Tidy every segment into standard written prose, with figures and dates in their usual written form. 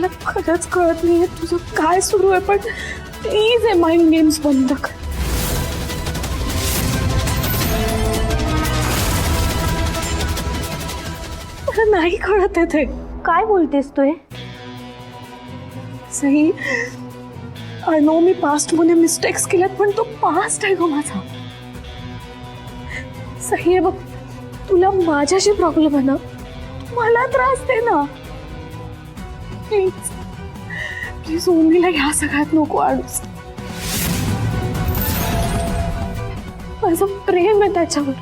मला खरंच कळत नाहीये तुझं काय सुरू आहे, पण प्लीज हे माइंड गेम्स बंद कर. मला नाही कळत आहे ते. काय बोलतेस तू? सही आय नो मी पास्ट मध्ये मिस्टेक्स केल्यात, पण तो पास्ट आहे ग माझा. सही आहे बघ, तुला माझ्याशी प्रॉब्लेम आहे ना, मला त्रास दे ना प्लीज. प्लीज ओमीला ह्या सगळ्यात नको आणूस. माझं प्रेम आहे त्याच्यावर.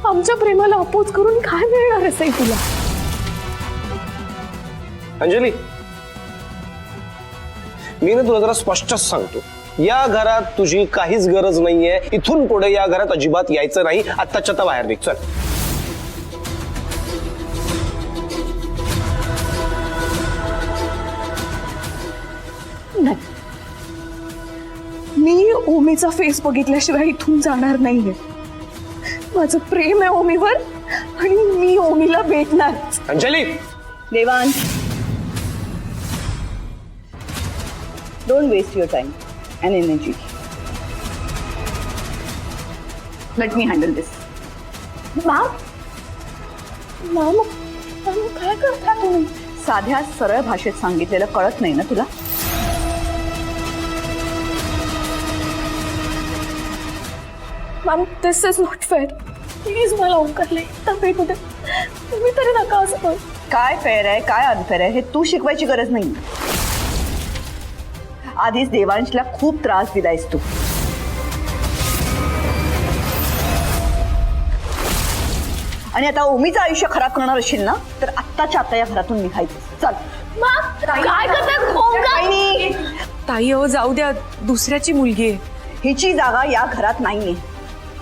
आमच्या प्रेमाला अपोज करून काय मिळणार आहे सई तुला? अंजली, मी ना तुला जरा स्पष्टच सांगतो, या घरात तुझी काहीच गरज नाहीये. इथून पुढे या घरात अजिबात यायचं नाही. आत्ताच्या आता बाहेर निघ, चल. नाही, मी ओमीचा फेस बघितल्याशिवाय इथून जाणार नाहीये. माझं प्रेम आहे ओमीवर आणि मी ओमीला भेटणार. Anjali, Devansh, don't waste your time and energy. Let me handle this. Ma'am, ma'am, ma'am काय करता तुम्ही? साध्या सरळ भाषेत सांगितलेलं कळत नाही ना तुला? Ma'am, this is not fair. Please मला ओंकारला एकदा भेटू दे. तुम्ही तरी नका असं करू. काय फेअर आहे काय अनफेअर आहे हे तू शिकवायची गरज नाही. आधीच देवांशला खूप त्रास दिलायस तू. आणि आता ओमीचं आयुष्य खराब करणार असेल ना, तर आत्ताच्या आता या घरातून निघायचं. चल. काय करताय? ताई हो, जाऊ द्या, दुसऱ्याची मुलगी आहे. हिची जागा या घरात नाहीये.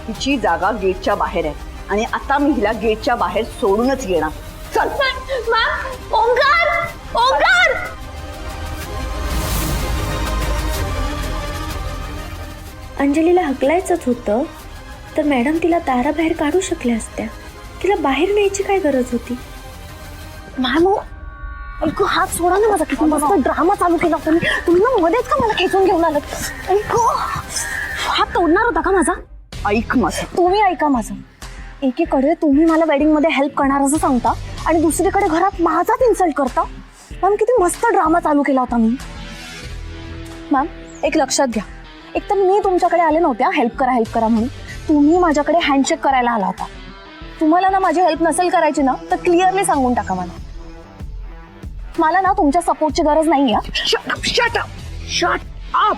हिची जागा गेटच्या बाहेर आहे आणि आता मी हिला गेटच्या बाहेर सोडूनच येणार. चल. ओंकार, ओंकार. अंजलीला हकलायचंच होतं तर मॅडम तिला दाराबाहेर काढू शकल्या असत्या. तिला बाहेर न्यायची काय गरज होती? मॅम, ऐकू, हात सोडा ना माझा. किती मस्त ड्रामा चालू केला होता. तुम्ही ना मध्येच का मला खेचून घेऊन आलात? ऐकू, हात तोडणार होता का माझा? ऐक माझं. तुम्ही ऐका माझं. एकीकडे तुम्ही मला वेडिंग मध्ये हेल्प करणार असं सांगता आणि दुसरीकडे घरात माझाच इन्सल्ट करता. मॅम, किती मस्त ड्रामा चालू केला होता मी. मॅम, एक लक्षात घ्या, एक तर मी तुमच्याकडे आले नव्हते हेल्प करा म्हणून. तुम्ही माझ्याकडे हँडशेक करायला आला होता. तुम्हाला ना माझी हेल्प नसेल करायची ना, तर क्लिअरली सांगून टाका मला. मला ना तुमच्या सपोर्टची गरज नाही आहे. Shut up.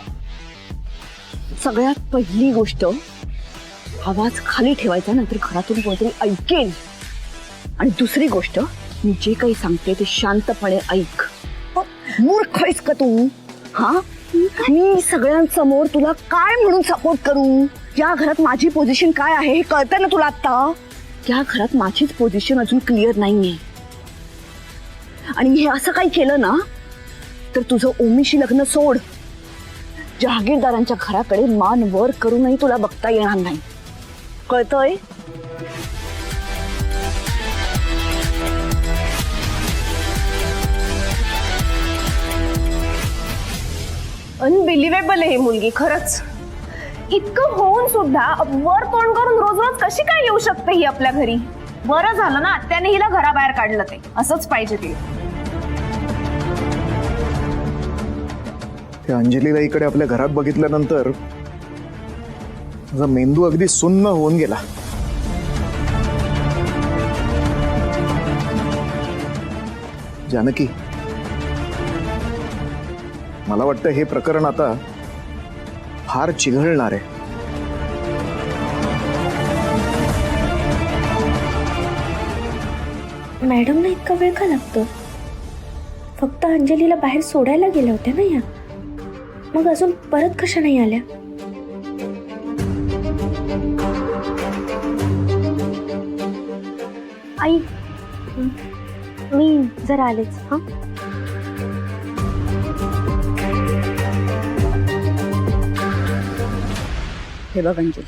सगळ्यात पहिली गोष्ट, आवाज खाली ठेवायचा, नंतर घरातून कोणतरी ऐकेल. आणि दुसरी गोष्ट, मी जे काही सांगते ते शांतपणे ऐक. मूर्ख आहेस का तू? हा, मी सगळ्यांसमोर तुला काय म्हणून सपोर्ट करू? या घरात माझी पोझिशन काय आहे हे कळतं ना तुला आता? या घरात माझीच पोझिशन अजून क्लिअर नाहीये. आणि हे असं काही केलं ना, तर तुझं ओमीशी लग्न सोड. जहागीरदारांच्या घराकडे मान वर करूनही तुला बघता येणार नाही. कळतंय? अनबिलिव्हेबल आहे ही मुलगी खरंच. इतकं होऊन सुद्धा वर तोंड करून रोज रोज कशी काय येऊ शकते ही आपल्या घरी? बरं झालं ना त्याने हिला घराबाहेर काढलं. ते असंच पाहिजे तिला. त्या अंजलीला इकडे आपल्या घरात बघितल्यानंतर माझा मेंदू अगदी सुन्न होऊन गेला. जानकी, मला वाटतं हे प्रकरण आता फार चिघळणार आहे. मॅडमना इतका वेळ का लागतो? फक्त अंजलीला बाहेर सोडायला गेल्या होत्या ना या, मग अजून परत कशा नाही आल्या? आई, मी जरा आलेच. हा, हे बघ अंजली,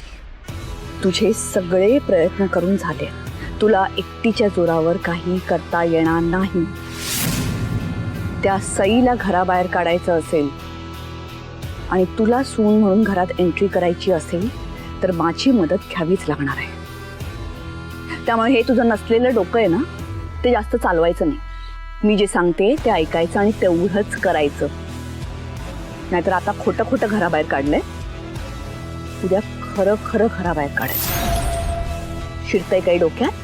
तुझे सगळे प्रयत्न करून झाले. तुला एकटीच्या जोरावर काही करता येणार नाही. त्या सईला घराबाहेर काढायचं असेल आणि तुला सून म्हणून घरात एंट्री करायची असेल तर माझी मदत घ्यावीच लागणार आहे. त्यामुळे हे तुझं नसलेलं डोकं आहे ना, ते जास्त चालवायचं नाही. मी जे सांगते ते ऐकायचं आणि तेवढंच करायचं. नाहीतर आता खोटं खोटं घराबाहेर काढलंय, उद्या खरं खरं घराबाहेर काढायचं. शिरतंय काही डोक्यात?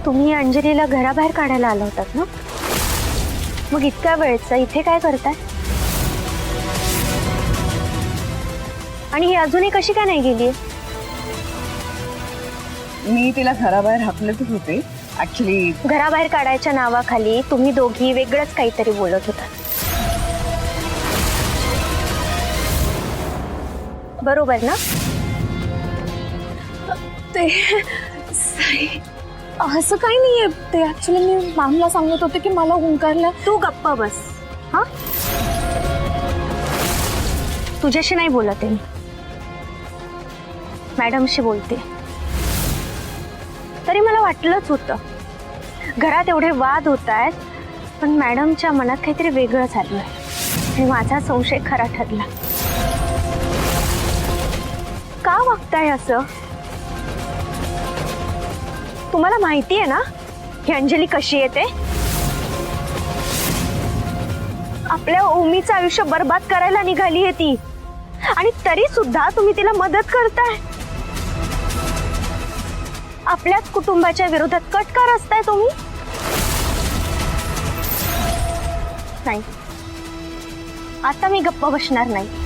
तुम्ही अंजलीला घराबाहेर काढायला आला होतात ना? मग इतक्या वेळचा इथे काय करताय? आणि ही अजूनही कशी काय नाही गेली? मी तिला घराबाहेर हाकलतच होते ऍक्च्युली. घराबाहेर काढायच्या नावाखाली तुम्ही दोघी वेगळंच काहीतरी बोलत होता, बरोबर ना? ते असं काही नाहीये. ते ऍक्च्युली मी मॅमला सांगत होते की मला हुंकारला. तू गप्प बस. हा, तुझ्याशी नाही बोलत आहे मी, मॅडमशी बोलते. तरी मला वाटलंच होतं घरात एवढे वाद होत आहेत, पण मॅडमच्या मनात काहीतरी वेगळं चाललंय आणि माझा संशय खरा ठरला. का वागताय असं? तुम्हाला माहिती आहे ना ही अंजली कशी येते? आपल्या ओमीचं आयुष्य बर्बाद करायला निघाली आहे ती, आणि तरी सुद्धा तुम्ही तिला मदत करताय. आपल्याच कुटुंबाच्या विरोधात कट का रचताय तुम्ही? नाही, आता मी गप्प बसणार नाही.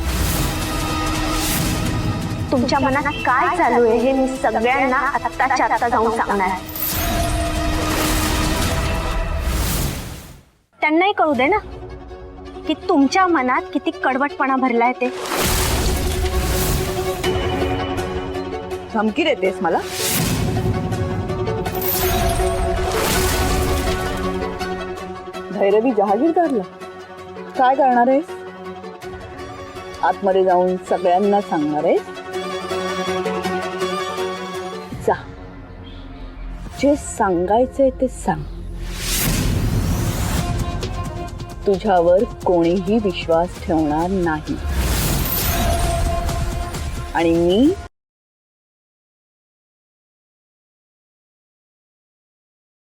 तुमच्या मनात काय चालू आहे हे मी सगळ्यांना आत्ताच्या आत्ता जाऊन सांगणार आहे. त्यांनाही कळू दे ना की तुमच्या मनात किती कडवटपणा भरलाय ते. धमकी देतेस मला? भैरवी जहागीरदारला काय करणार आहेस? आतमध्ये जाऊन सगळ्यांना सांगणार आहेस? जा, जे सांगायचंय ते सांग. तुझ्यावर कोणीही विश्वास ठेवणार नाही आणि मी